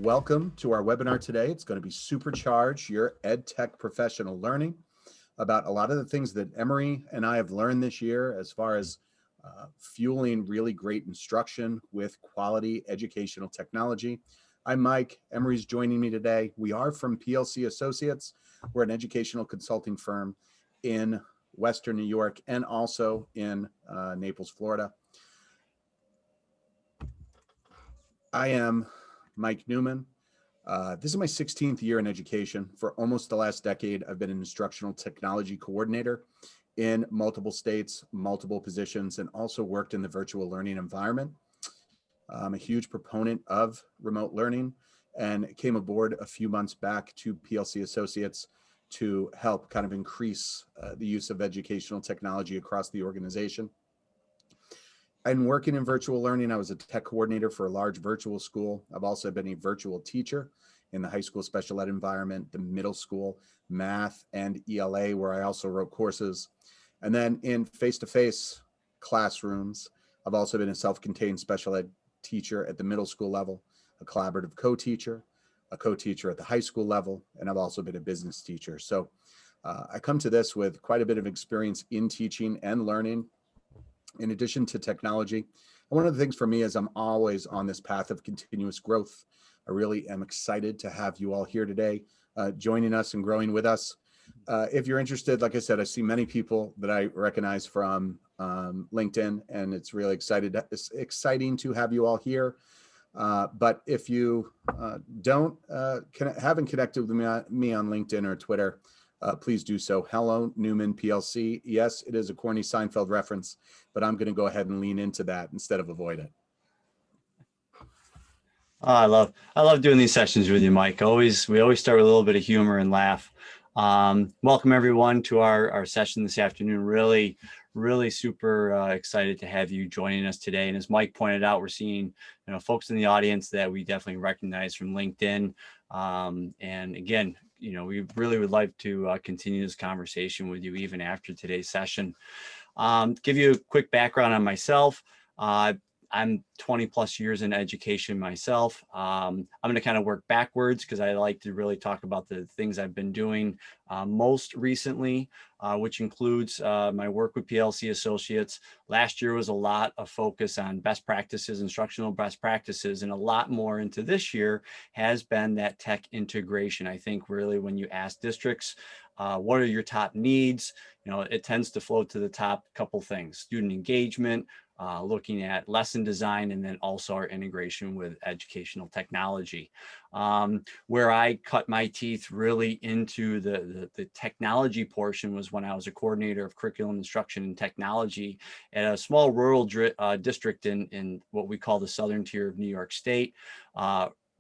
Welcome to our webinar today. It's going to be Supercharge Your EdTech Professional Learning, about a lot of the things that Emory and I have learned this year as far as fueling really great instruction with quality educational technology. I'm Mike. Emory's joining me today. We are from PLC Associates. We're an educational consulting firm in Western New York and also in Naples, Florida. I am Mike Newman. This is my 16th year in education. For almost the last decade, I've been an instructional technology coordinator in multiple states, multiple positions, and also worked in the virtual learning environment. I'm a huge proponent of remote learning and came aboard a few months back to PLC Associates to help kind of increase the use of educational technology across the organization. I'm working in virtual learning. I was a tech coordinator for a large virtual school. I've also been a virtual teacher in the high school special ed environment, the middle school, math, and ELA, where I also wrote courses. And then in face-to-face classrooms, I've also been a self-contained special ed teacher at the middle school level, a collaborative co-teacher, a co-teacher at the high school level, and I've also been a business teacher. So I come to this with quite a bit of experience in teaching and learning, in addition to technology. And one of the things for me is I'm always on this path of continuous growth. I really am excited to have you all here today, joining us and growing with us. If you're interested, like I said, I see many people that I recognize from LinkedIn, and it's really exciting to have you all here. But if you haven't connected with me on LinkedIn or Twitter, please do so. Hello, Newman PLC. Yes, it is a corny Seinfeld reference, but I'm going to go ahead and lean into that instead of avoid it. Oh, I love doing these sessions with you, Mike. We always start with a little bit of humor and laugh. Welcome everyone to our session this afternoon. Really super excited to have you joining us today. And as Mike pointed out, we're seeing folks in the audience that we definitely recognize from LinkedIn. And again, we really would like to continue this conversation with you even after today's session. Give you a quick background on myself. I'm 20 plus years in education myself. I'm going to kind of work backwards because I like to really talk about the things I've been doing most recently, which includes my work with PLC Associates. Last year was a lot of focus on best practices, instructional best practices, and a lot more into this year has been that tech integration. I think really when you ask districts, what are your top needs? It tends to float to the top couple things: student engagement, looking at lesson design, and then also our integration with educational technology. Where I cut my teeth really into the technology portion was when I was a coordinator of curriculum instruction and technology at a small rural district in what we call the southern tier of New York State.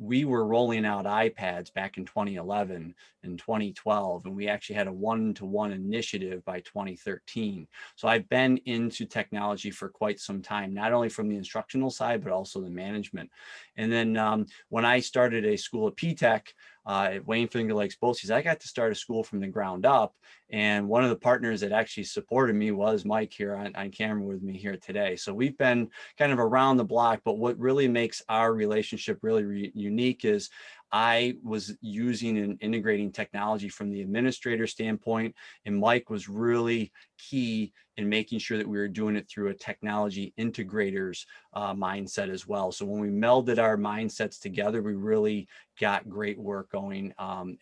We were rolling out iPads back in 2011 and 2012, and we actually had a one-to-one initiative by 2013. So I've been into technology for quite some time, not only from the instructional side, but also the management. And then when I started a school at PTech, at Wayne Finger Lakes BOCES, I got to start a school from the ground up. And one of the partners that actually supported me was Mike here on camera with me here today. So we've been kind of around the block, but what really makes our relationship really unique is I was using and integrating technology from the administrator standpoint, and Mike was really key in making sure that we were doing it through a technology integrator's mindset as well. So when we melded our mindsets together, we really got great work going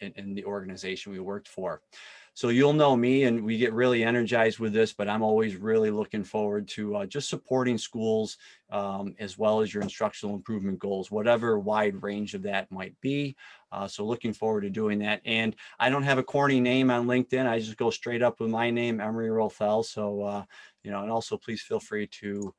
in the organization we worked for. So you'll know me, and we get really energized with this, but I'm always really looking forward to just supporting schools as well as your instructional improvement goals, whatever wide range of that might be. So looking forward to doing that. And I don't have a corny name on LinkedIn. I just go straight up with my name, Emory Roethel. So, and also please feel free to,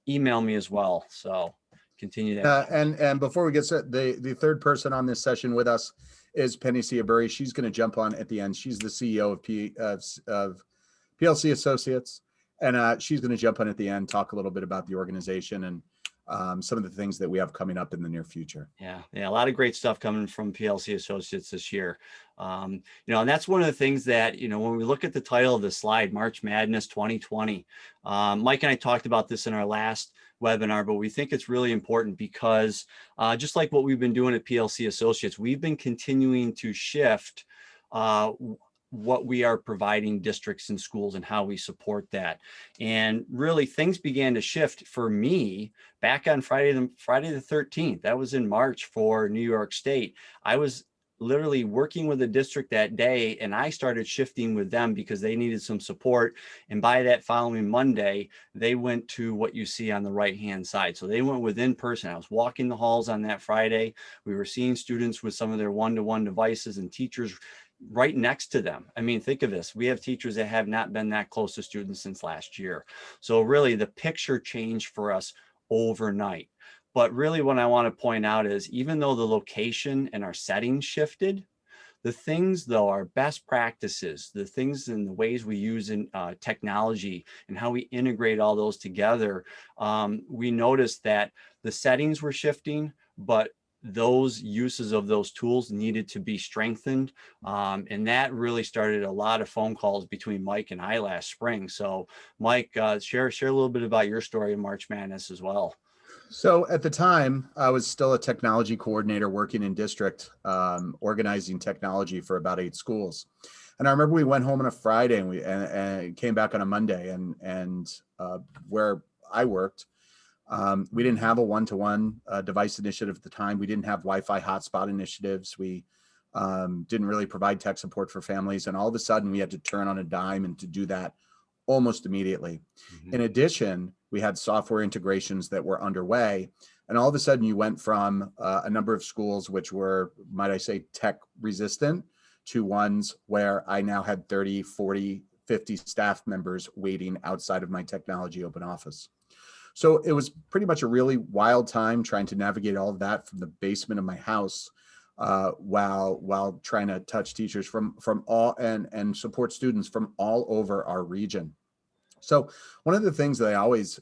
email me as well. So continue that. And before we get started, the third person on this session with us is Penny Ciaburri. She's going to jump on at the end. She's the CEO of PLC Associates, and she's going to jump on at the end, talk a little bit about the organization and some of the things that we have coming up in the near future. Yeah, a lot of great stuff coming from PLC Associates this year. And that's one of the things that, when we look at the title of the slide, March Madness 2020, Mike and I talked about this in our last webinar, but we think it's really important because just like what we've been doing at PLC Associates, we've been continuing to shift what we are providing districts and schools and how we support that. And really things began to shift for me back on Friday the 13th. That was in March for New York State. I was literally working with the district that day, and I started shifting with them because they needed some support. And by that following Monday, they went to what you see on the right-hand side. So they went with in person. I was walking the halls on that Friday. We were seeing students with some of their one-to-one devices and teachers right next to them. I mean, think of this. We have teachers that have not been that close to students since last year. So really the picture changed for us overnight. But really what I want to point out is even though the location and our settings shifted, the things though, our best practices, the things and the ways we use in technology and how we integrate all those together, we noticed that the settings were shifting, but those uses of those tools needed to be strengthened. And that really started a lot of phone calls between Mike and I last spring. So Mike, share a little bit about your story in March Madness as well. So at the time, I was still a technology coordinator working in district, organizing technology for about 8 schools. And I remember we went home on a Friday and came back on a Monday, and where I worked, we didn't have a one-to-one device initiative at the time. We didn't have Wi-Fi hotspot initiatives. We didn't really provide tech support for families. And all of a sudden we had to turn on a dime and to do that almost immediately. Mm-hmm. In addition, we had software integrations that were underway. And all of a sudden you went from a number of schools, which were, might I say, tech resistant, to ones where I now had 30, 40, 50 staff members waiting outside of my technology open office. So it was pretty much a really wild time trying to navigate all of that from the basement of my house, while trying to touch teachers from all and support students from all over our region. So one of the things that I always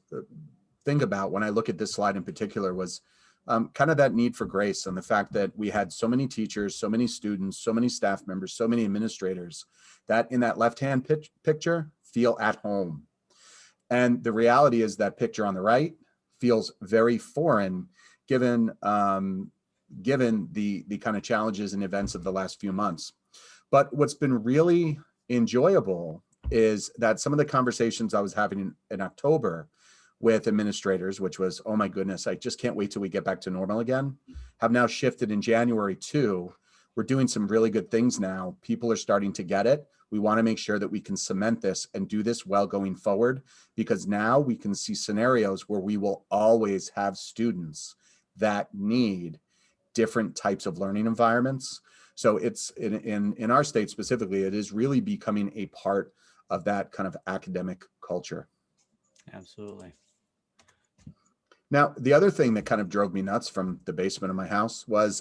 think about when I look at this slide in particular was kind of that need for grace, and the fact that we had so many teachers, so many students, so many staff members, so many administrators that in that left-hand picture feel at home. And the reality is that picture on the right feels very foreign given the kind of challenges and events of the last few months. But what's been really enjoyable is that some of the conversations I was having in October with administrators, which was, oh my goodness, I just can't wait till we get back to normal again, have now shifted in January too. We're doing some really good things now. People are starting to get it. We want to make sure that we can cement this and do this well going forward, because now we can see scenarios where we will always have students that need different types of learning environments. So it's in our state specifically, it is really becoming a part of that kind of academic culture. Absolutely. Now, the other thing that kind of drove me nuts from the basement of my house was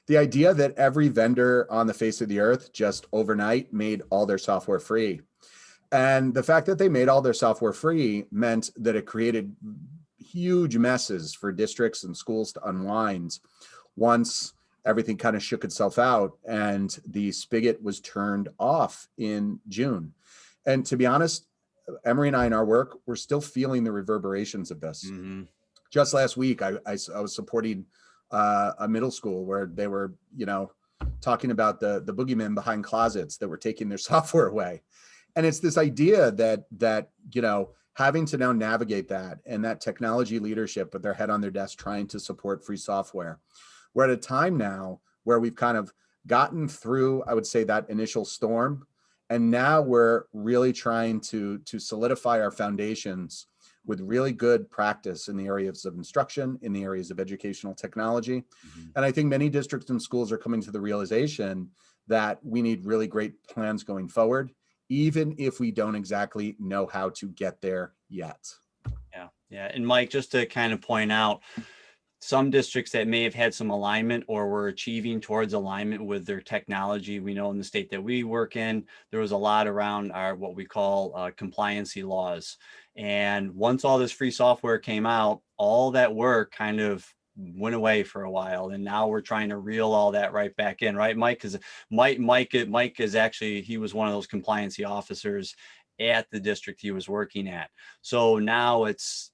the idea that every vendor on the face of the earth just overnight made all their software free. And the fact that they made all their software free meant that it created huge messes for districts and schools to unwind once everything kind of shook itself out and the spigot was turned off in June. And to be honest, Emory and I in our work, we're still feeling the reverberations of this. Mm-hmm. Just last week, I was supporting a middle school where they were, talking about the boogeymen behind closets that were taking their software away. And it's this idea that having to now navigate that and that technology leadership with their head on their desk trying to support free software. We're at a time now where we've kind of gotten through, I would say, that initial storm. And now we're really trying to solidify our foundations with really good practice in the areas of instruction, in the areas of educational technology. Mm-hmm. And I think many districts and schools are coming to the realization that we need really great plans going forward, even if we don't exactly know how to get there yet. Yeah. And Mike, just to kind of point out, some districts that may have had some alignment or were achieving towards alignment with their technology. We know in the state that we work in, there was a lot around our what we call compliancy laws. And once all this free software came out, all that work kind of went away for a while. And now we're trying to reel all that right back in, right, Mike? Because Mike is actually, he was one of those compliancy officers at the district he was working at. So now it's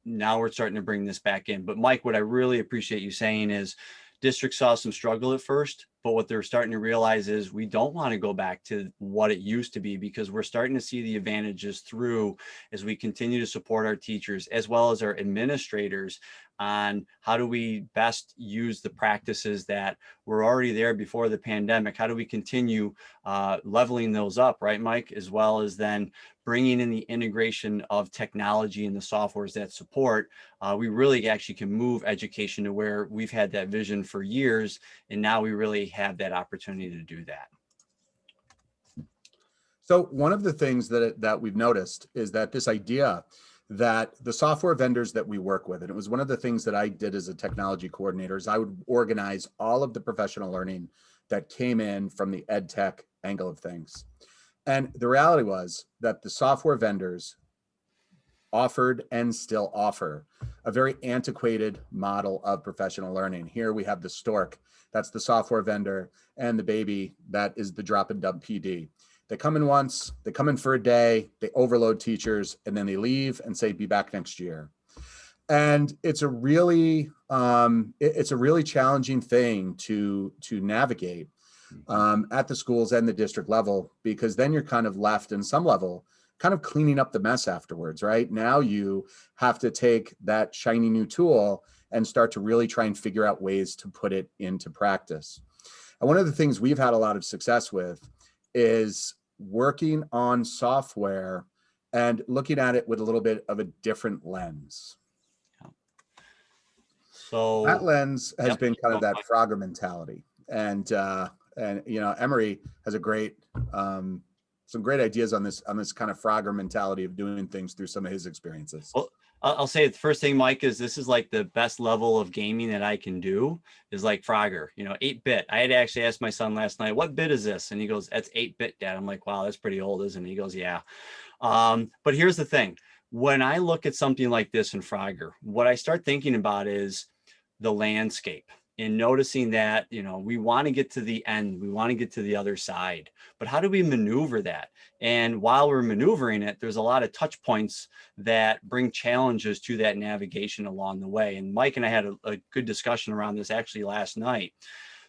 now we're starting to bring this back in. But Mike, what I really appreciate you saying is districts saw some struggle at first, but what they're starting to realize is we don't want to go back to what it used to be, because we're starting to see the advantages through as we continue to support our teachers as well as our administrators on how do we best use the practices that were already there before the pandemic. How do we continue leveling those up, right, Mike, as well as then bringing in the integration of technology and the softwares that support. We really actually can move education to where we've had that vision for years, and now we really have that opportunity to do that. So one of the things that we've noticed is that this idea that the software vendors that we work with, and it was one of the things that I did as a technology coordinator, is I would organize all of the professional learning that came in from the EdTech angle of things. And the reality was that the software vendors offered and still offer a very antiquated model of professional learning. Here we have the stork, that's the software vendor, and the baby, that is the drop and dump PD. They come in once, they come in for a day, they overload teachers, and then they leave and say, be back next year. And it's a really challenging thing to navigate at the schools and the district level, because then you're kind of left in some level kind of cleaning up the mess afterwards, right? Now you have to take that shiny new tool and start to really try and figure out ways to put it into practice. And one of the things we've had a lot of success with is working on software and looking at it with a little bit of a different lens. So that lens has been kind of that Frogger mentality. And you know, Emory has a great, some great ideas on this kind of Frogger mentality of doing things through some of his experiences. Well, I'll say the first thing, Mike, is this is like the best level of gaming that I can do is like Frogger, you know, 8-bit. I had to actually ask my son last night, what bit is this? And he goes, that's 8-bit, Dad. I'm like, wow, that's pretty old, isn't it? He goes, yeah. But here's the thing. When I look at something like this in Frogger, what I start thinking about is the landscape. And noticing that, you know, we want to get to the end, we want to get to the other side, but how do we maneuver that? And while we're maneuvering it, there's a lot of touch points that bring challenges to that navigation along the way. And Mike and I had a good discussion around this actually last night.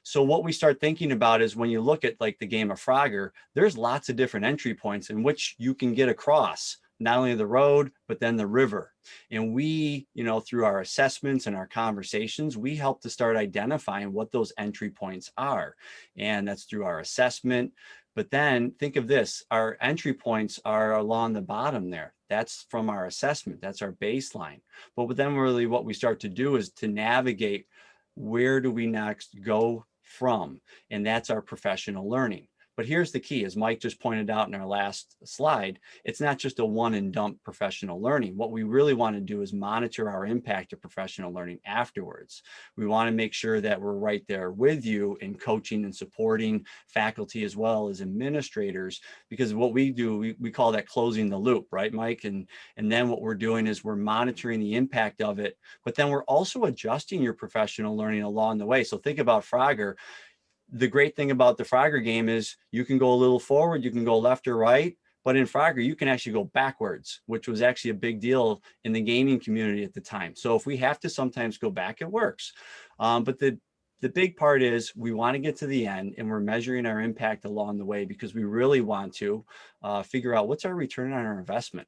So what we start thinking about is when you look at like the game of Frogger, there's lots of different entry points in which you can get across not only the road, but then the river. And we, you know, through our assessments and our conversations, we help to start identifying what those entry points are. And that's through our assessment. But then think of this, our entry points are along the bottom there. That's from our assessment, that's our baseline. But then really what we start to do is to navigate, where do we next go from? And that's our professional learning. But here's the key, as Mike just pointed out in our last slide, it's not just a one and dump professional learning. What we really want to do is monitor our impact of professional learning afterwards. We want to make sure that we're right there with you in coaching and supporting faculty as well as administrators, because what we do, we call that closing the loop, right, Mike? And then what we're doing is we're monitoring the impact of it, but then we're also adjusting your professional learning along the way. So think about Frogger. The great thing about the Frogger game is you can go a little forward, you can go left or right, but in Frogger, you can actually go backwards, which was actually a big deal in the gaming community at the time. So if we have to sometimes go back, it works. But the big part is we want to get to the end and we're measuring our impact along the way, because we really want to figure out what's our return on our investment.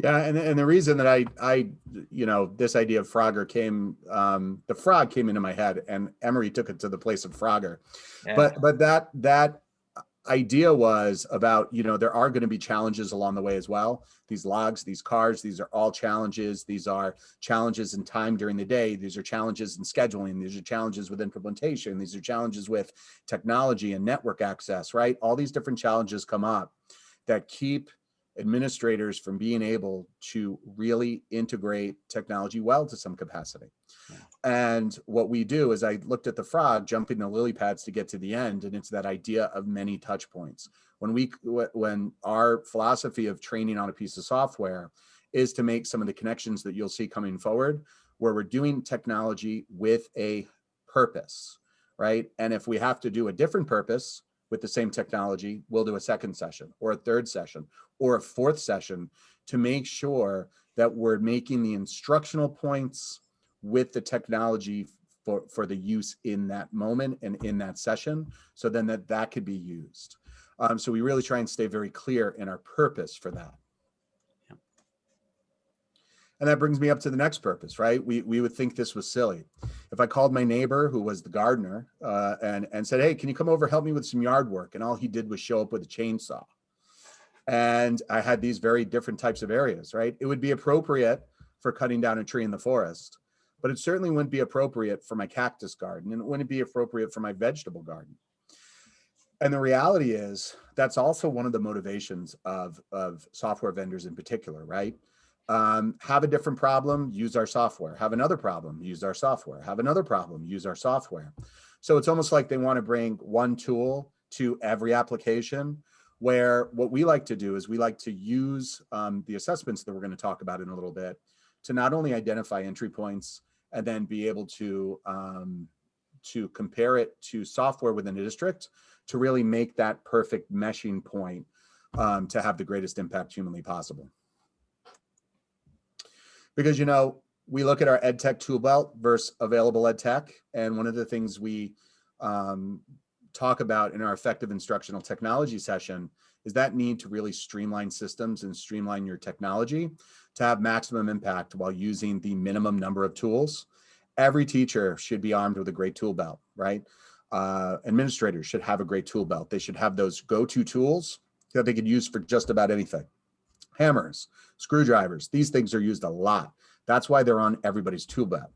Yeah, and the reason that I you know, this idea of Frogger came, the frog came into my head, and Emory took it to the place of Frogger. Yeah. But that idea was about, you know, there are going to be challenges along the way as well. These logs, these cards, these are all challenges. These are challenges in time during the day. These are challenges in scheduling. These are challenges with implementation. These are challenges with technology and network access, right? All these different challenges come up that keep administrators from being able to really integrate technology well to some capacity. Yeah. And what we do is, I looked at the frog jumping the lily pads to get to the end, and it's that idea of many touch points. When our philosophy of training on a piece of software is to make some of the connections that you'll see coming forward, where we're doing technology with a purpose, right? And if we have to do a different purpose with the same technology, we'll do a second session or a third session or a fourth session to make sure that we're making the instructional points with the technology for the use in that moment and in that session, so then that could be used. So we really try and stay very clear in our purpose for that. And that brings me up to the next purpose, right? We would think this was silly. If I called my neighbor who was the gardener and said, hey, can you come over, help me with some yard work? And all he did was show up with a chainsaw. And I had these very different types of areas, right? It would be appropriate for cutting down a tree in the forest, but it certainly wouldn't be appropriate for my cactus garden, and it wouldn't be appropriate for my vegetable garden. And the reality is that's also one of the motivations of software vendors in particular, right? Have a different problem, use our software. Have another problem, use our software. Have another problem, use our software. So it's almost like they want to bring one tool to every application, where what we like to do is we like to use the assessments that we're going to talk about in a little bit to not only identify entry points and then be able to compare it to software within a district to really make that perfect meshing point to have the greatest impact humanly possible. Because, you know, we look at our EdTech Toolbelt versus available EdTech, and one of the things we talk about in our effective instructional technology session is that need to really streamline systems and streamline your technology to have maximum impact while using the minimum number of tools. Every teacher should be armed with a great tool belt, right? Administrators should have a great tool belt. They should have those go-to tools that they could use for just about anything. Hammers, screwdrivers, these things are used a lot. That's why they're on everybody's tool belt.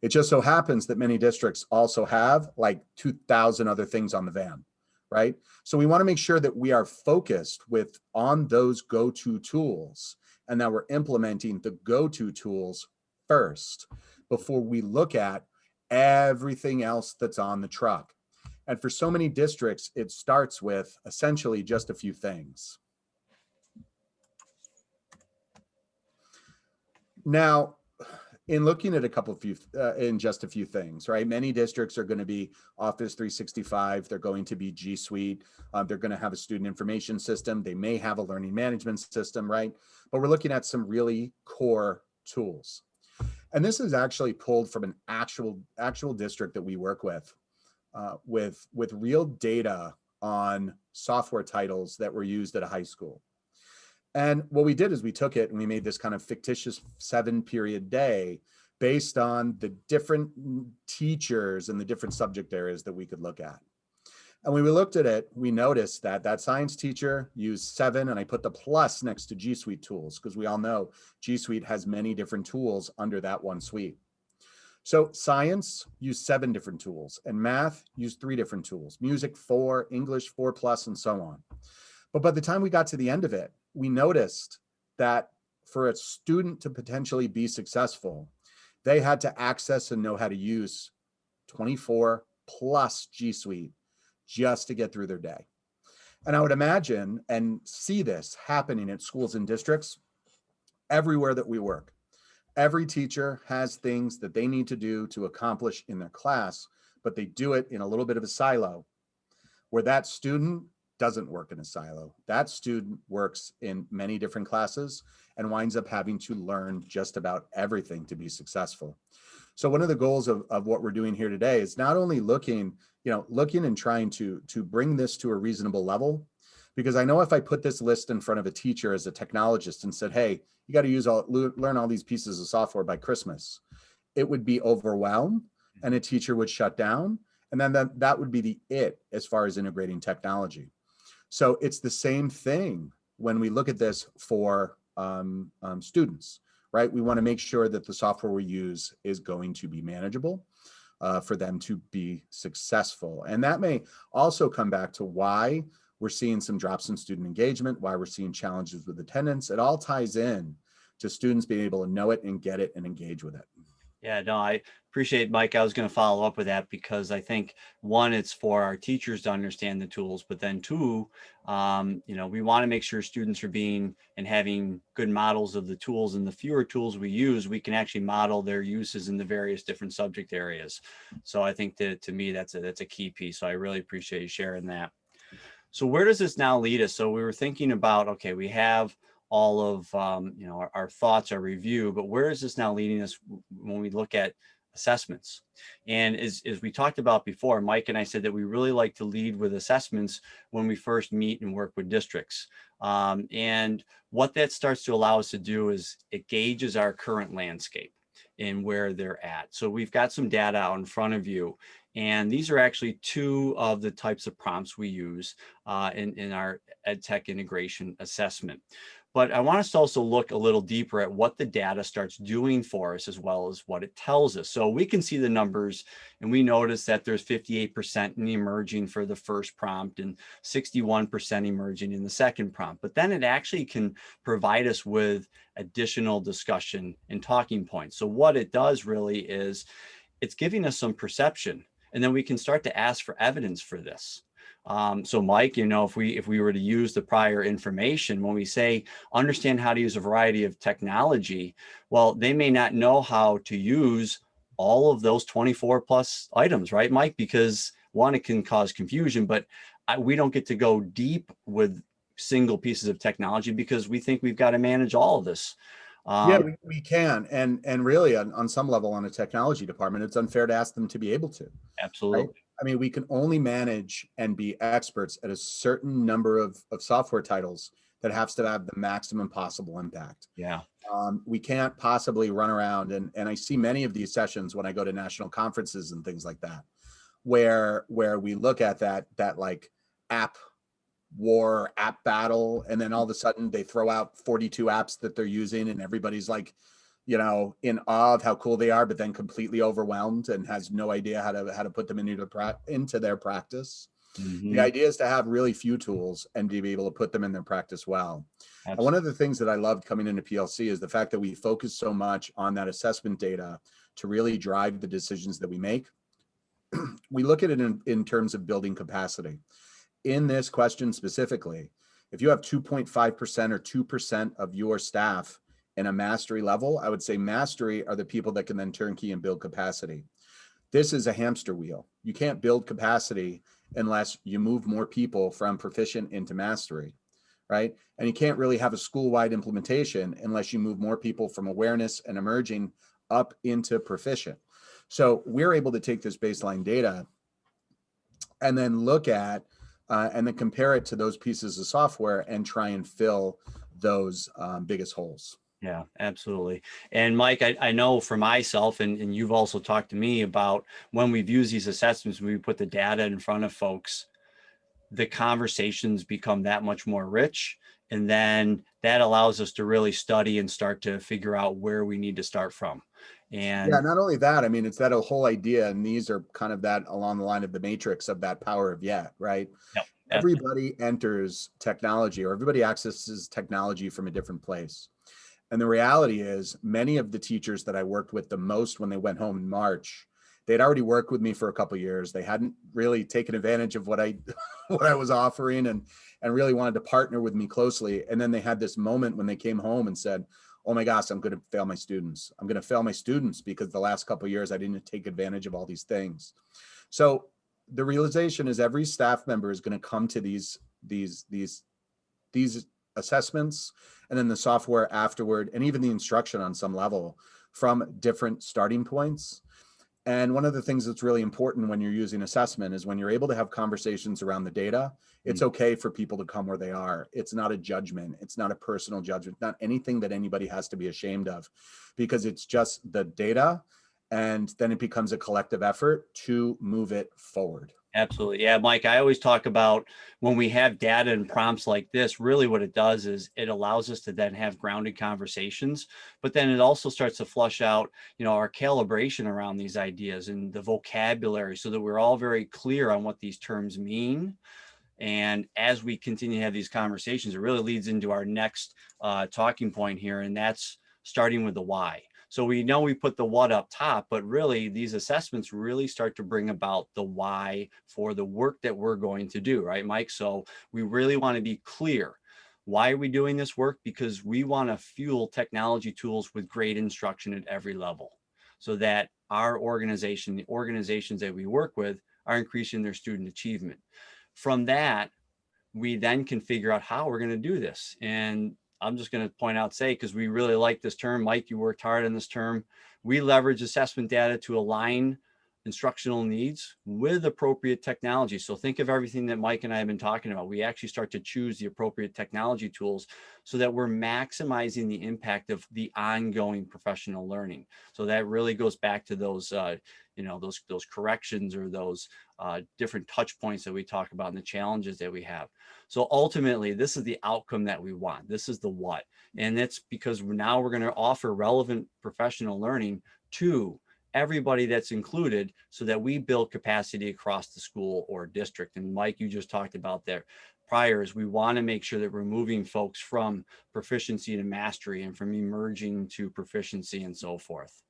It just so happens that many districts also have like 2,000 other things on the van, right? So we want to make sure that we are focused on those go-to tools and that we're implementing the go-to tools first before we look at everything else that's on the truck. And for so many districts, it starts with essentially just a few things. Now, in looking at just a few things, right? Many districts are going to be Office 365. They're going to be G Suite. They're going to have a student information system. They may have a learning management system, right? But we're looking at some really core tools. And this is actually pulled from an actual district that we work with real data on software titles that were used at a high school. And what we did is we took it and we made this kind of fictitious 7-period day based on the different teachers and the different subject areas that we could look at. And when we looked at it, we noticed that that science teacher used 7, and I put the plus next to G Suite tools because we all know G Suite has many different tools under that one suite. So science used 7 different tools, and math used 3 different tools, music 4, English 4+, and so on. But by the time we got to the end of it, we noticed that for a student to potentially be successful, they had to access and know how to use 24 plus G Suite just to get through their day. And I would imagine and see this happening at schools and districts everywhere that we work. Every teacher has things that they need to do to accomplish in their class, but they do it in a little bit of a silo where that student doesn't work in a silo. That student works in many different classes and winds up having to learn just about everything to be successful. So one of the goals of what we're doing here today is not only looking and trying to bring this to a reasonable level, because I know if I put this list in front of a teacher as a technologist and said, hey, you got to learn all these pieces of software by Christmas, it would be overwhelmed and a teacher would shut down. And then that would be it as far as integrating technology. So it's the same thing when we look at this for students, right? We want to make sure that the software we use is going to be manageable for them to be successful. And that may also come back to why we're seeing some drops in student engagement, why we're seeing challenges with attendance. It all ties in to students being able to know it and get it and engage with it. Yeah, no, I appreciate, Mike. I was going to follow up with that because I think, one, it's for our teachers to understand the tools, but then 2, we want to make sure students are being and having good models of the tools, and the fewer tools we use, we can actually model their uses in the various different subject areas. So I think that, to me, that's a key piece. So I really appreciate you sharing that. So where does this now lead us? So we were thinking about, okay, we have all of our thoughts, our review, but where is this now leading us when we look at assessments? And as we talked about before, Mike and I said that we really like to lead with assessments when we first meet and work with districts. And what that starts to allow us to do is it gauges our current landscape and where they're at. So we've got some data out in front of you, and these are actually two of the types of prompts we use in our EdTech integration assessment. But I want us to also look a little deeper at what the data starts doing for us, as well as what it tells us. So we can see the numbers, and we notice that there's 58% in the emerging for the first prompt and 61% emerging in the second prompt. But then it actually can provide us with additional discussion and talking points. So what it does really is it's giving us some perception, and then we can start to ask for evidence for this. So Mike, if we were to use the prior information, when we say understand how to use a variety of technology, well, they may not know how to use all of those 24 plus items, right, Mike? Because one, it can cause confusion, but we don't get to go deep with single pieces of technology because we think we've got to manage all of this. Yeah, we can. And really on some level on a technology department, it's unfair to ask them to be able to. Absolutely. Right? I mean, we can only manage and be experts at a certain number of software titles that has to have the maximum possible impact. Yeah. We can't possibly run around, and I see many of these sessions when I go to national conferences and things like that, where we look at that like app war, app battle, and then all of a sudden they throw out 42 apps that they're using, and everybody's like, in awe of how cool they are, but then completely overwhelmed and has no idea how to put them into their practice. Mm-hmm. The idea is to have really few tools and to be able to put them in their practice well. Absolutely. And one of the things that I loved coming into PLC is the fact that we focus so much on that assessment data to really drive the decisions that we make. We look at it in terms of building capacity. In this question specifically, if you have 2.5% or 2% of your staff in a mastery level, I would say mastery are the people that can then turnkey and build capacity. This is a hamster wheel. You can't build capacity unless you move more people from proficient into mastery, right? And you can't really have a school-wide implementation unless you move more people from awareness and emerging up into proficient. So we're able to take this baseline data and then look at and then compare it to those pieces of software and try and fill those biggest holes. Yeah, absolutely. And Mike, I know for myself, and you've also talked to me about when we've used these assessments, when we put the data in front of folks, the conversations become that much more rich. And then that allows us to really study and start to figure out where we need to start from. And yeah, not only that, I mean, it's that whole idea, and these are kind of that along the line of the matrix of that power of yet, right? Yep. Everybody enters technology, or everybody accesses technology from a different place. And the reality is many of the teachers that I worked with the most when they went home in March, they'd already worked with me for a couple of years. They hadn't really taken advantage of what I was offering and really wanted to partner with me closely. And then they had this moment when they came home and said, oh my gosh, I'm going to fail my students. I'm going to fail my students because the last couple of years I didn't take advantage of all these things. So the realization is every staff member is going to come to these assessments and then the software afterward, and even the instruction on some level from different starting points. And one of the things that's really important when you're using assessment is when you're able to have conversations around the data, it's okay for people to come where they are. It's not a judgment. It's not a personal judgment, not anything that anybody has to be ashamed of, because it's just the data, and then it becomes a collective effort to move it forward. Absolutely. Yeah, Mike, I always talk about when we have data and prompts like this, really what it does is it allows us to then have grounded conversations, but then it also starts to flush out, our calibration around these ideas and the vocabulary so that we're all very clear on what these terms mean. And as we continue to have these conversations, it really leads into our next talking point here, and that's starting with the why. So we know we put the what up top, but really these assessments really start to bring about the why for the work that we're going to do, right, Mike? So we really want to be clear. Why are we doing this work? Because we want to fuel technology tools with great instruction at every level so that our organization, the organizations that we work with, are increasing their student achievement. From that, we then can figure out how we're going to do this. And I'm just going to point out, say, because we really like this term, Mike, you worked hard on this term. We leverage assessment data to align instructional needs with appropriate technology. So think of everything that Mike and I have been talking about. We actually start to choose the appropriate technology tools so that we're maximizing the impact of the ongoing professional learning. So that really goes back to those, those corrections or those different touch points that we talk about and the challenges that we have. So ultimately, this is the outcome that we want. This is the what. And that's because now we're going to offer relevant professional learning to everybody that's included so that we build capacity across the school or district. And Mike, you just talked about there prior, is we want to make sure that we're moving folks from proficiency to mastery and from emerging to proficiency and so forth.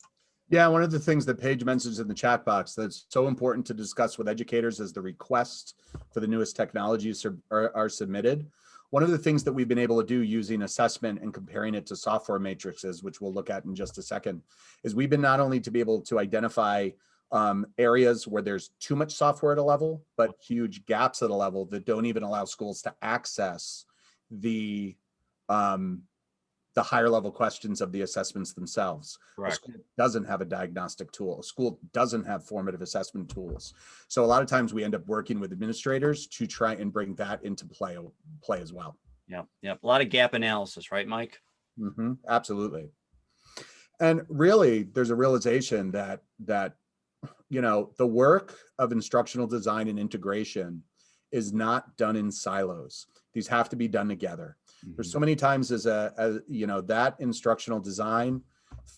Yeah, one of the things that Paige mentions in the chat box that's so important to discuss with educators as the requests for the newest technologies are submitted. One of the things that we've been able to do using assessment and comparing it to software matrices, which we'll look at in just a second, is we've been not only to be able to identify areas where there's too much software at a level, but huge gaps at a level that don't even allow schools to access the higher level questions of the assessments themselves. Correct. A school doesn't have a diagnostic tool. A school doesn't have formative assessment tools. So a lot of times we end up working with administrators to try and bring that into play as well. Yep. A lot of gap analysis, right, Mike? Mm-hmm. Absolutely. And really, there's a realization that the work of instructional design and integration is not done in silos. These have to be done together. There's so many times as that instructional design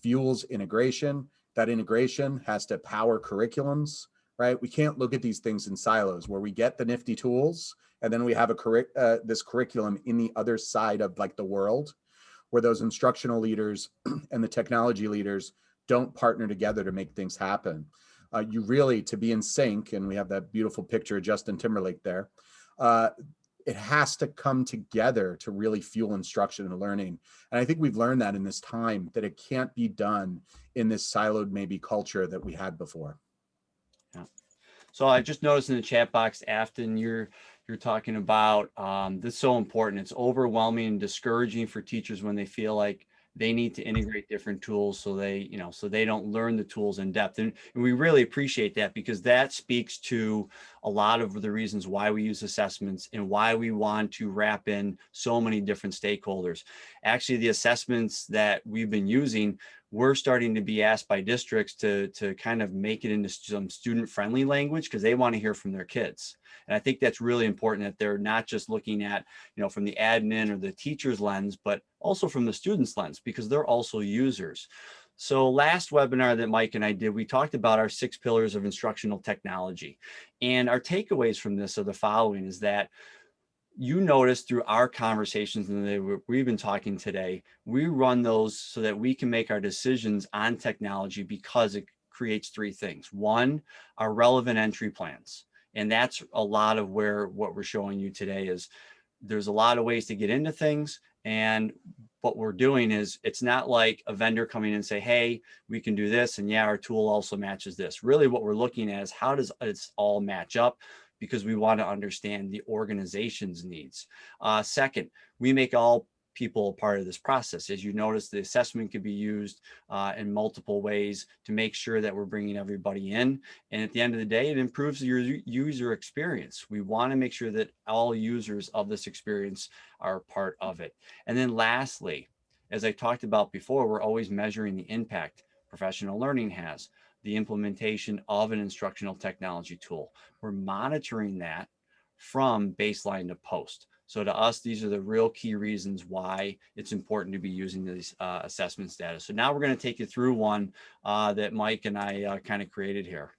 fuels integration. That integration has to power curriculums, right? We can't look at these things in silos where we get the nifty tools and then we have this curriculum in the other side of like the world where those instructional leaders and the technology leaders don't partner together to make things happen. You really, to be in sync, and we have that beautiful picture of Justin Timberlake there, it has to come together to really fuel instruction and learning. And I think we've learned that in this time, that it can't be done in this siloed maybe culture that we had before. Yeah. So I just noticed in the chat box, Afton, you're talking about this is so important. It's overwhelming and discouraging for teachers when they feel like they need to integrate different tools so they don't learn the tools in depth. And we really appreciate that, because that speaks to a lot of the reasons why we use assessments and why we want to wrap in so many different stakeholders. Actually, the assessments that we've been using, we're starting to be asked by districts to kind of make it into some student-friendly language because they want to hear from their kids. And I think that's really important, that they're not just looking at, from the admin or the teacher's lens, but also from the student's lens, because they're also users. So last webinar that Mike and I did, we talked about our 6 pillars of instructional technology. And our takeaways from this are the following, is that you notice through our conversations and we've been talking today, we run those so that we can make our decisions on technology because it creates 3 things. 1, our relevant entry plans. And that's a lot of what we're showing you today is there's a lot of ways to get into things. And what we're doing is, it's not like a vendor coming in and say, hey, we can do this. And yeah, our tool also matches this. Really what we're looking at is how does it all match up, because we want to understand the organization's needs. Second, we make all people a part of this process. As you notice, the assessment could be used in multiple ways to make sure that we're bringing everybody in. And at the end of the day, it improves your user experience. We want to make sure that all users of this experience are part of it. And then lastly, as I talked about before, we're always measuring the impact professional learning has, the implementation of an instructional technology tool. We're monitoring that from baseline to post. So to us, these are the real key reasons why it's important to be using these assessments data. So now we're going to take you through one that Mike and I kind of created here.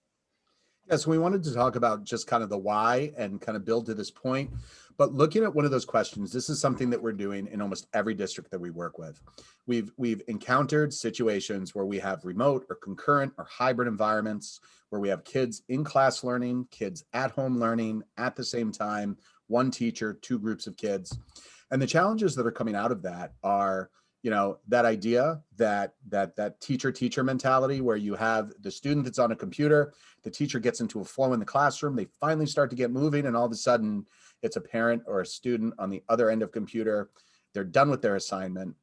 Yes, we wanted to talk about just kind of the why and kind of build to this point. But looking at one of those questions, this is something that we're doing in almost every district that we work with. We've encountered situations where we have remote or concurrent or hybrid environments where we have kids in class learning, kids at home learning at the same time, one teacher, 2 groups of kids. And the challenges that are coming out of that are, that idea that teacher mentality where you have the student that's on a computer, the teacher gets into a flow in the classroom, they finally start to get moving, and all of a sudden it's a parent or a student on the other end of computer they're done with their assignment.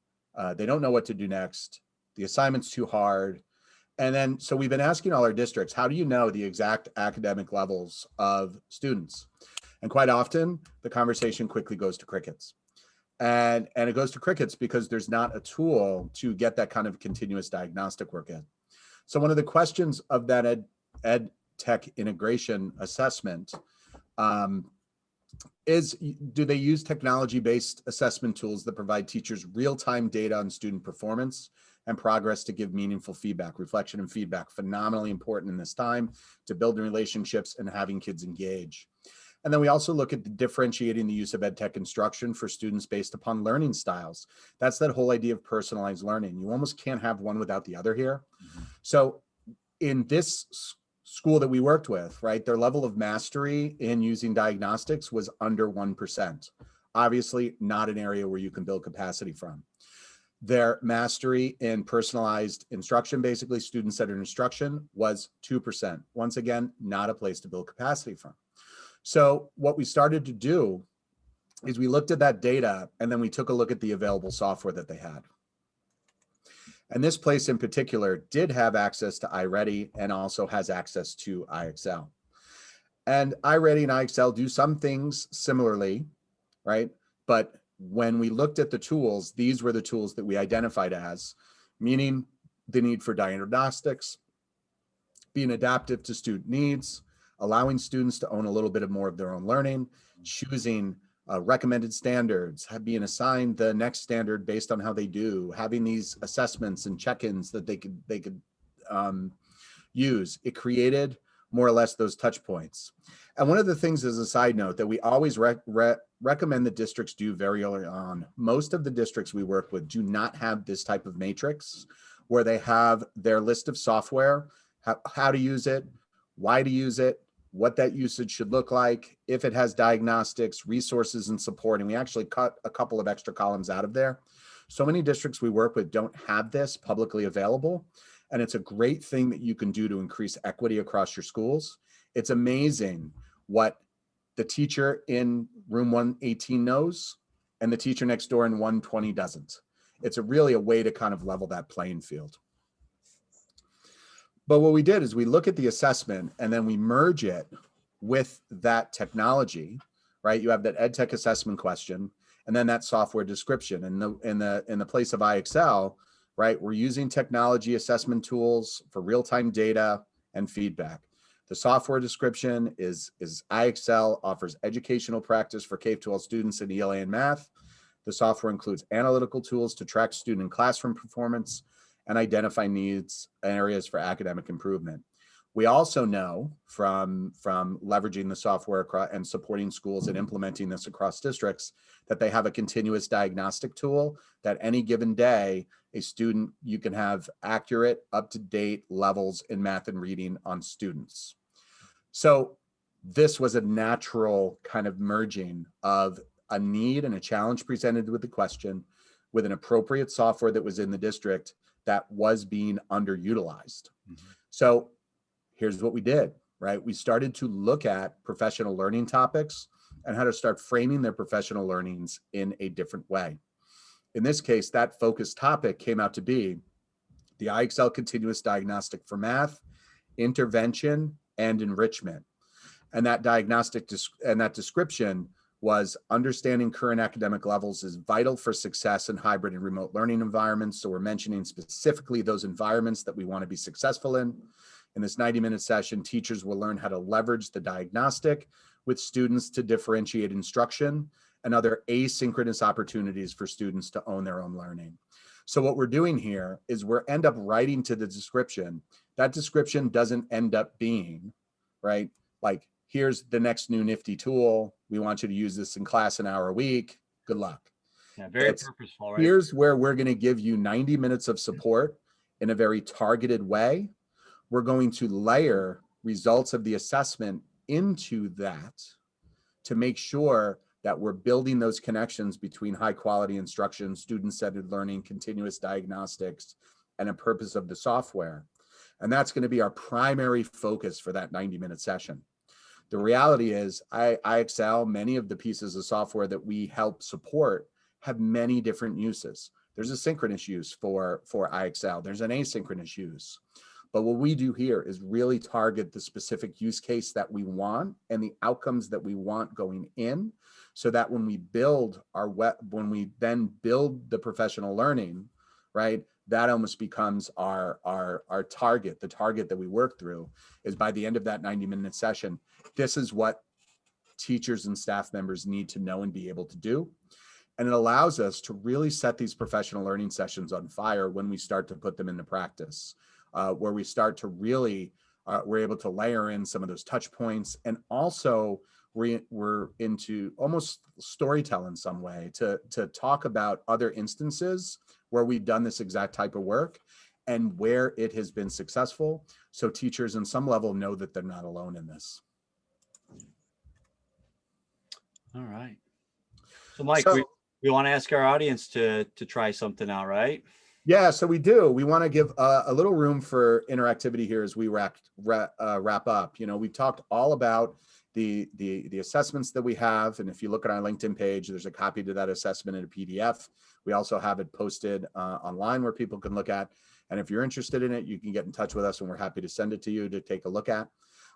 They don't know what to do next. The assignment's too hard. And then, so we've been asking all our districts, how do you know the exact academic levels of students? And quite often the conversation quickly goes to crickets. And it goes to crickets because there's not a tool to get that kind of continuous diagnostic work in. So one of the questions of that EdTech integration assessment is, do they use technology-based assessment tools that provide teachers real-time data on student performance and progress to give meaningful feedback? Reflection and feedback, phenomenally important in this time to build relationships and having kids engage. And then we also look at differentiating the use of EdTech instruction for students based upon learning styles. That's that whole idea of personalized learning. You almost can't have one without the other here. So in this school that we worked with, right, their level of mastery in using diagnostics was under 1%. Obviously not an area where you can build capacity from. Their mastery in personalized instruction, basically student-centered instruction, was 2%. Once again, not a place to build capacity from. So what we started to do is we looked at that data and then we took a look at the available software that they had. And this place in particular did have access to iReady and also has access to IXL. And iReady and IXL do some things similarly, right? But when we looked at the tools, these were the tools that we identified as, meaning the need for diagnostics, being adaptive to student needs, allowing students to own a little bit more of their own learning, choosing recommended standards, being assigned the next standard based on how they do, having these assessments and check-ins that they could use. It created more or less those touch points. And one of the things, as a side note, that we always recommend that districts do very early on, most of the districts we work with do not have this type of matrix where they have their list of software, how to use it, why to use it, what that usage should look like, if it has diagnostics, resources, and support. And we actually cut a couple of extra columns out of there. So many districts we work with don't have this publicly available. And it's a great thing that you can do to increase equity across your schools. It's amazing what the teacher in room 118 knows and the teacher next door in 120 doesn't. It's really a way to kind of level that playing field. But what we did is we look at the assessment and then we merge it with that technology, right? You have that EdTech assessment question and then that software description. And in the place of IXL, right, we're using technology assessment tools for real-time data and feedback. The software description is IXL offers educational practice for K-12 students in ELA and math. The software includes analytical tools to track student and classroom performance and identify needs and areas for academic improvement. We also know from leveraging the software and supporting schools and implementing this across districts that they have a continuous diagnostic tool that any given day, a student, you can have accurate, up-to-date levels in math and reading on students. So this was a natural kind of merging of a need and a challenge presented with the question with an appropriate software that was in the district that was being underutilized. So here's what we did, right? We started to look at professional learning topics and how to start framing their professional learnings in a different way. In this case, that focused topic came out to be the IXL continuous diagnostic for math, intervention, and enrichment. And that diagnostic and that description was understanding current academic levels is vital for success in hybrid and remote learning environments. So we're mentioning specifically those environments that we want to be successful in. In this 90-minute session, teachers will learn how to leverage the diagnostic with students to differentiate instruction and other asynchronous opportunities for students to own their own learning. So what we're doing here is we're end up writing to the description. That description doesn't end up being, right, like, here's the next new nifty tool. We want you to use this in class an hour a week. Good luck. Yeah, very purposeful, right? Here's where we're going to give you 90 minutes of support in a very targeted way. We're going to layer results of the assessment into that to make sure that we're building those connections between high quality instruction, student-centered learning, continuous diagnostics, and a purpose of the software. And that's going to be our primary focus for that 90-minute session. The reality is IXL, many of the pieces of software that we help support have many different uses. There's a synchronous use for IXL. There's an asynchronous use. But what we do here is really target the specific use case that we want and the outcomes that we want going in, so that when we build when we then build the professional learning, right, that almost becomes our target. The target that we work through is, by the end of that 90-minute session, this is what teachers and staff members need to know and be able to do. And it allows us to really set these professional learning sessions on fire when we start to put them into practice, where we start to really, we're able to layer in some of those touch points. And also we're into almost storytelling in some way to talk about other instances where we've done this exact type of work and where it has been successful. So teachers in some level know that they're not alone in this. All right. So Mike, So, we want to ask our audience to try something out, right? yeah, so we do. We want to give a little room for interactivity here as we wrap up. You know, we talked all about the assessments that we have, and if you look at our LinkedIn page, there's a copy to that assessment in a PDF. We also have it posted online where people can look at. And if you're interested in it, you can get in touch with us, and we're happy to send it to you to take a look at.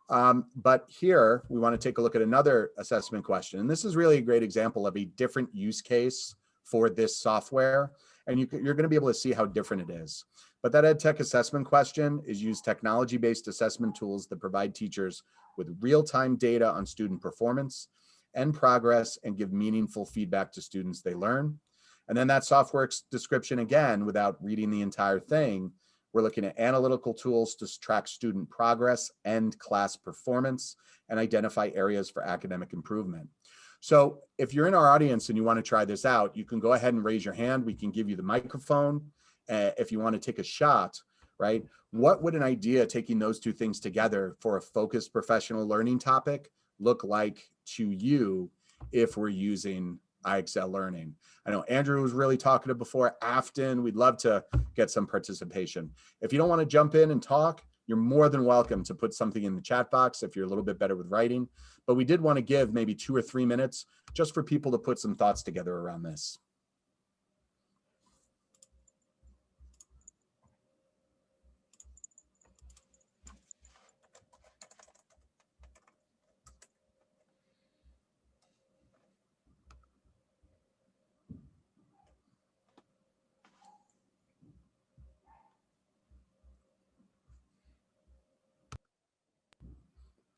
But here we want to take a look at another assessment question, and this is really a great example of a different use case for this software. And you're going to be able to see how different it is. But that EdTech assessment question is use technology-based assessment tools that provide teachers with real-time data on student performance and progress and give meaningful feedback to students they learn. And then that software description, again, without reading the entire thing, we're looking at analytical tools to track student progress and class performance and identify areas for academic improvement. So if you're in our audience and you want to try this out, you can go ahead and raise your hand. We can give you the microphone if you want to take a shot, right? What would an idea taking those two things together for a focused professional learning topic look like to you if we're using IXL Learning? I know Andrew was really talkative before. Afton, we'd love to get some participation. If you don't want to jump in and talk, you're more than welcome to put something in the chat box if you're a little bit better with writing. But we did want to give maybe 2 or 3 minutes just for people to put some thoughts together around this.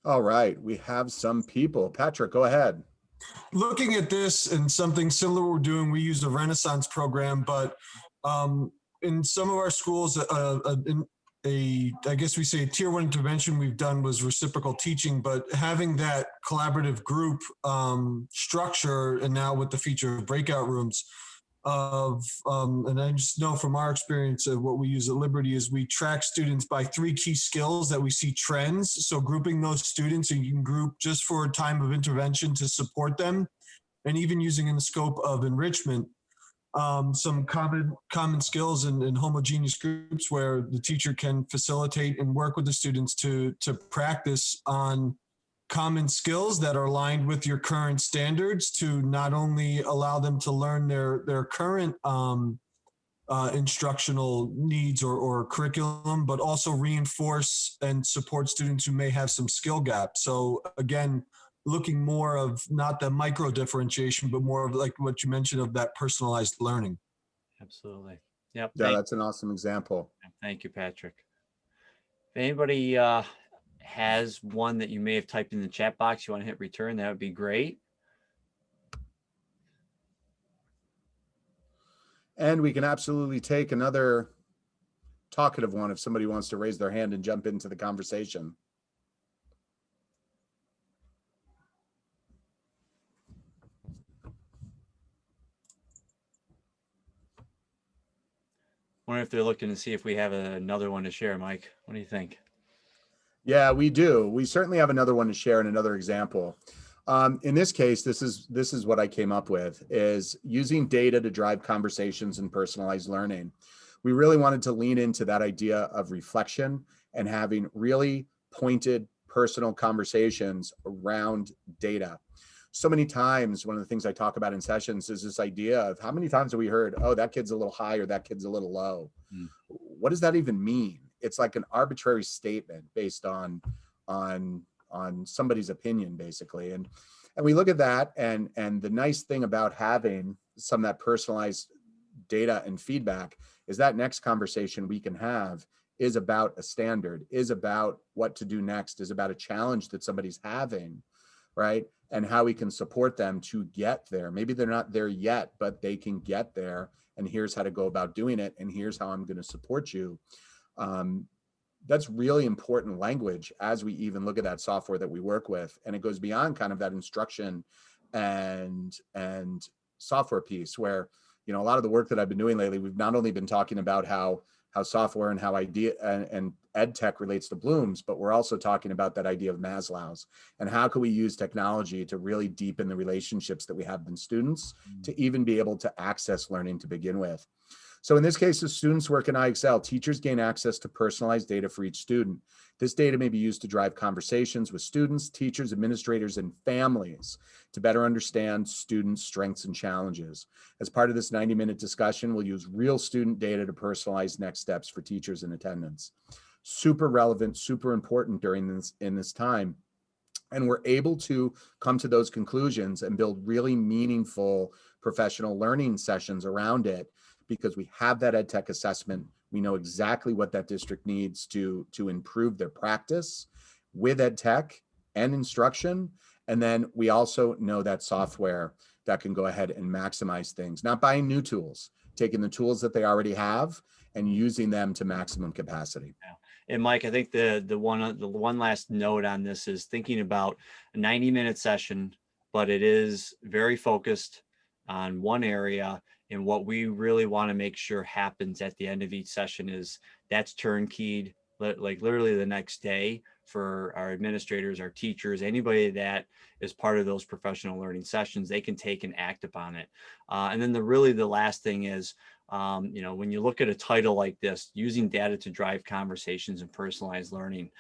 All right, we have some people. Patrick, go ahead. Looking at this and something similar we're doing, we use a Renaissance program, but in some of our schools, I guess we say a tier 1 intervention we've done was reciprocal teaching, but having that collaborative group structure, and now with the feature of breakout rooms, and I just know from our experience of what we use at Liberty is we track students by 3 key skills that we see trends. So grouping those students, and you can group just for a time of intervention to support them, and even using in the scope of enrichment, some common skills in homogeneous groups where the teacher can facilitate and work with the students to practice on common skills that are aligned with your current standards, to not only allow them to learn their current instructional needs or curriculum, but also reinforce and support students who may have some skill gaps. So again, looking more of not the micro differentiation, but more of like what you mentioned of that personalized learning. Absolutely. Yep. Yeah, that's an awesome example. Thank you, Patrick. If anybody has one that you may have typed in the chat box, you want to hit return, that would be great. And we can absolutely take another talkative one if somebody wants to raise their hand and jump into the conversation. Wonder if they're looking to see if we have another one to share, Mike. What do you think? Yeah, we do. We certainly have another one to share and another example. In this case, this is what I came up with, is using data to drive conversations and personalized learning. We really wanted to lean into that idea of reflection and having really pointed personal conversations around data. so many times, one of the things I talk about in sessions is this idea of how many times have we heard, oh, that kid's a little high or that kid's a little low. What does that even mean? It's like an arbitrary statement based on somebody's opinion, basically. And we look at that, and the nice thing about having some of that personalized data and feedback is that next conversation we can have is about a standard, is about what to do next, is about a challenge that somebody's having, right? And how we can support them to get there. Maybe they're not there yet, but they can get there. And here's how to go about doing it. And here's how I'm going to support you. That's really important language as we even look at that software that we work with. And it goes beyond kind of that instruction and software piece where, you know, a lot of the work that I've been doing lately, we've not only been talking about how software and how idea and EdTech relates to Bloom's, but we're also talking about that idea of Maslow's and how can we use technology to really deepen the relationships that we have with students to even be able to access learning to begin with. So in this case, as students work in IXL, teachers gain access to personalized data for each student. This data may be used to drive conversations with students, teachers, administrators, and families to better understand students' strengths and challenges. As part of this 90-minute discussion, we'll use real student data to personalize next steps for teachers in attendance. Super relevant, super important in this time. And we're able to come to those conclusions and build really meaningful professional learning sessions around it, because we have that EdTech assessment. We know exactly what that district needs to improve their practice with EdTech and instruction. And then we also know that software that can go ahead and maximize things, not buying new tools, taking the tools that they already have and using them to maximum capacity. And Mike, I think the one last note on this is thinking about a 90-minute session, but it is very focused on one area. And what we really want to make sure happens at the end of each session is that's turnkeyed, like literally the next day for our administrators, our teachers, anybody that is part of those professional learning sessions, they can take and act upon it. And then the last thing is, you know, when you look at a title like this, using data to drive conversations and personalized learning,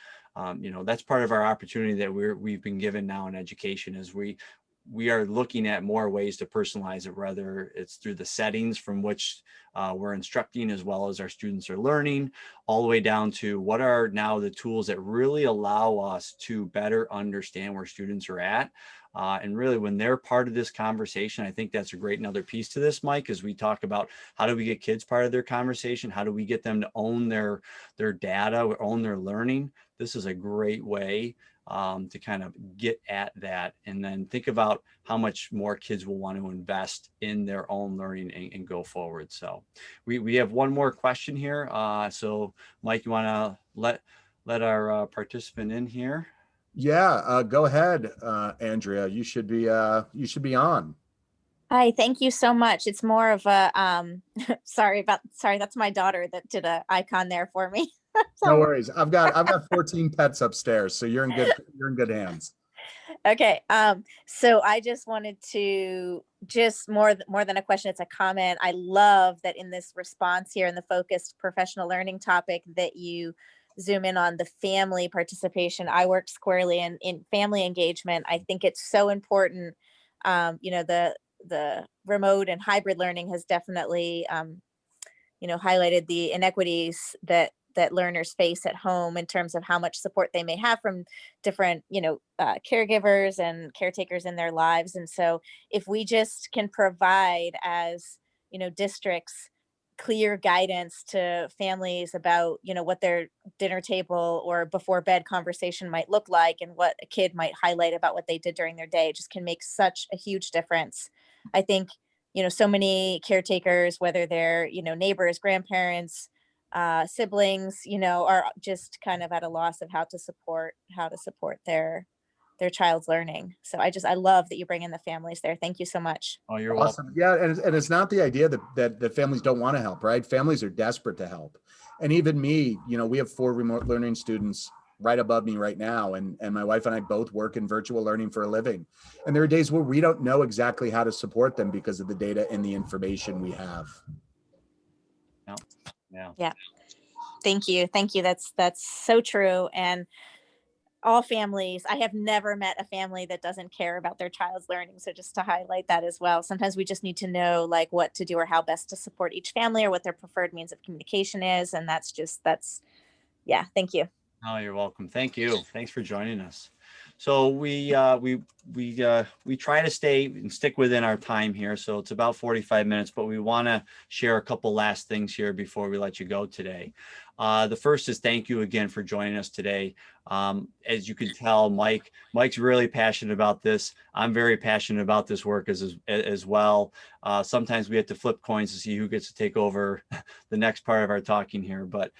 you know, that's part of our opportunity that we've been given now in education, is we are looking at more ways to personalize it, whether it's through the settings from which we're instructing, as well as our students are learning, all the way down to what are now the tools that really allow us to better understand where students are at. And really, when they're part of this conversation, I think that's a great another piece to this, Mike, as we talk about how do we get kids part of their conversation? How do we get them to own their data, or own their learning? This is a great way to kind of get at that, and then think about how much more kids will want to invest in their own learning and go forward. So we have one more question here. So Mike, you want to let our participant in here? Yeah, go ahead, Andrea. You should be on. Hi, thank you so much. It's more of a sorry, that's my daughter that did an icon there for me. No worries. I've got 14 pets upstairs, so you're in good hands. Okay. So I just wanted to more than a question, it's a comment. I love that in this response here in the focused professional learning topic that you zoom in on the family participation. I work squarely in family engagement. I think it's so important. You know, the remote and hybrid learning has definitely, you know, highlighted the inequities that learners face at home in terms of how much support they may have from different, you know, caregivers and caretakers in their lives. And so if we just can provide, as, you know, districts, clear guidance to families about, you know, what their dinner table or before bed conversation might look like and what a kid might highlight about what they did during their day, just can make such a huge difference. I think, you know, so many caretakers, whether they're, you know, neighbors, grandparents, siblings, you know, are just kind of at a loss of how to support their child's learning. So I love that you bring in the families there. Thank you so much. Oh, you're Awesome. welcome. Yeah, and it's not the idea that families don't want to help, right? Families are desperate to help. And even me, you know, we have 4 remote learning students right above me right now, and my wife and I both work in virtual learning for a living. And there are days where we don't know exactly how to support them because of the data and the information we have. Yeah. Yeah. Thank you. That's so true. And all families. I have never met a family that doesn't care about their child's learning. So just to highlight that as well, sometimes we just need to know like what to do or how best to support each family or what their preferred means of communication is. And yeah, thank you. Oh, you're welcome. Thank you. Thanks for joining us. So we try to stay and stick within our time here. So it's about 45 minutes, but we want to share a couple last things here before we let you go today. The first is thank you again for joining us today. As you can tell, Mike's really passionate about this. I'm very passionate about this work as well. Sometimes we have to flip coins to see who gets to take over the next part of our talking here. But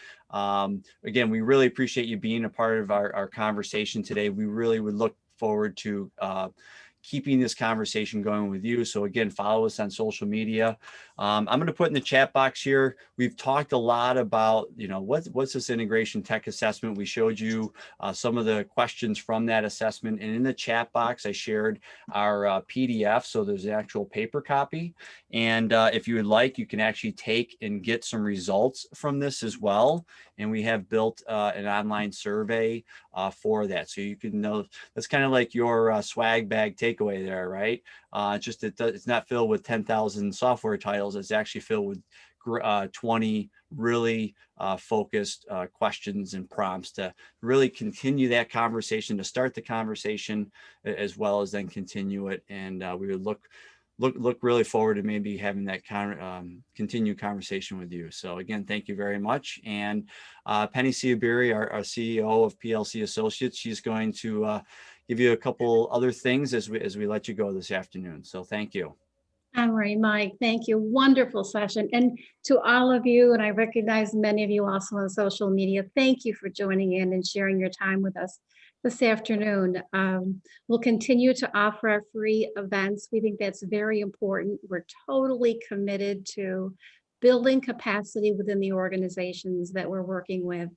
again, we really appreciate you being a part of our conversation today. We really would look forward to keeping this conversation going with you. So again, follow us on social media. I'm going to put in the chat box here. We've talked a lot about, what's this integration tech assessment? We showed you some of the questions from that assessment. And in the chat box, I shared our PDF. So there's an actual paper copy. And if you would like, you can actually take and get some results from this as well. And we have built an online survey for that. So you can know, that's kind of like your swag bag takeaway there, right? It's not filled with 10,000 software titles. It's actually filled with 20 really focused questions and prompts to really continue that conversation, to start the conversation, as well as then continue it. And we would look really forward to maybe having that continued conversation with you. So again, thank you very much. And Penny Siabiri, our CEO of PLC Associates, she's going to give you a couple other things as we let you go this afternoon. So thank you. Emory, Mike, thank you. Wonderful session. And to all of you, and I recognize many of you also on social media, thank you for joining in and sharing your time with us this afternoon. We'll continue to offer our free events. We think that's very important. We're totally committed to building capacity within the organizations that we're working with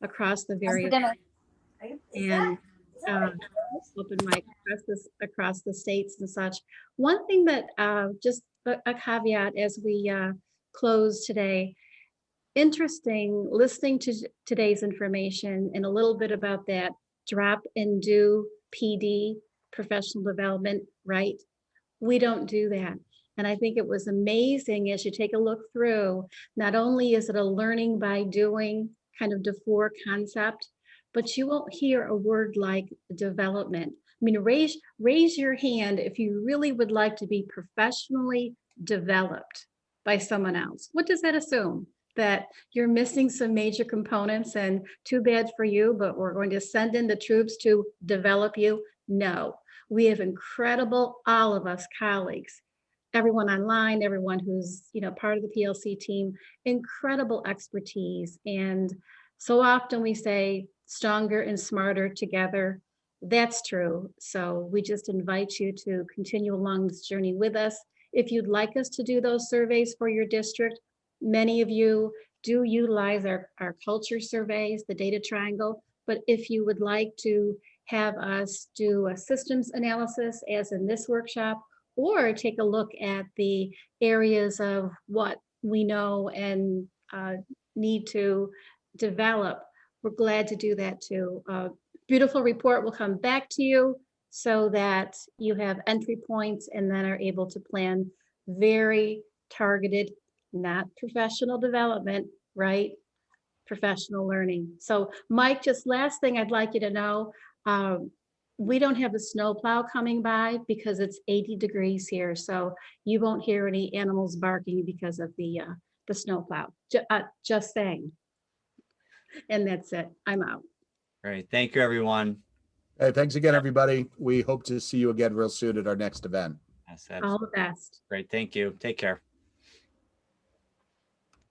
across the various and open mic across the states and such. One thing that just a caveat as we close today, interesting listening to today's information and a little bit about that drop and do PD, professional development, right? We don't do that. And I think it was amazing as you take a look through, not only is it a learning by doing kind of DeFore concept, but you won't hear a word like development. I mean, raise your hand if you really would like to be professionally developed by someone else. What does that assume? That you're missing some major components and too bad for you, but we're going to send in the troops to develop you? No, we have incredible, all of us colleagues, everyone online, everyone who's part of the PLC team, incredible expertise. And so often we say stronger and smarter together. That's true. So we just invite you to continue along this journey with us. If you'd like us to do those surveys for your district, many of you do utilize our culture surveys, the data triangle. But if you would like to have us do a systems analysis, as in this workshop, or take a look at the areas of what we know and need to develop, we're glad to do that too. Beautiful report will come back to you so that you have entry points and then are able to plan very targeted, not professional development, right? Professional learning. So Mike, just last thing I'd like you to know, we don't have a snowplow coming by because it's 80 degrees here. So you won't hear any animals barking because of the snowplow. Just saying. And that's it. I'm out. Great. Thank you, everyone. Hey, thanks again, everybody. We hope to see you again real soon at our next event. Yes, All the best. great. Thank you. Take care.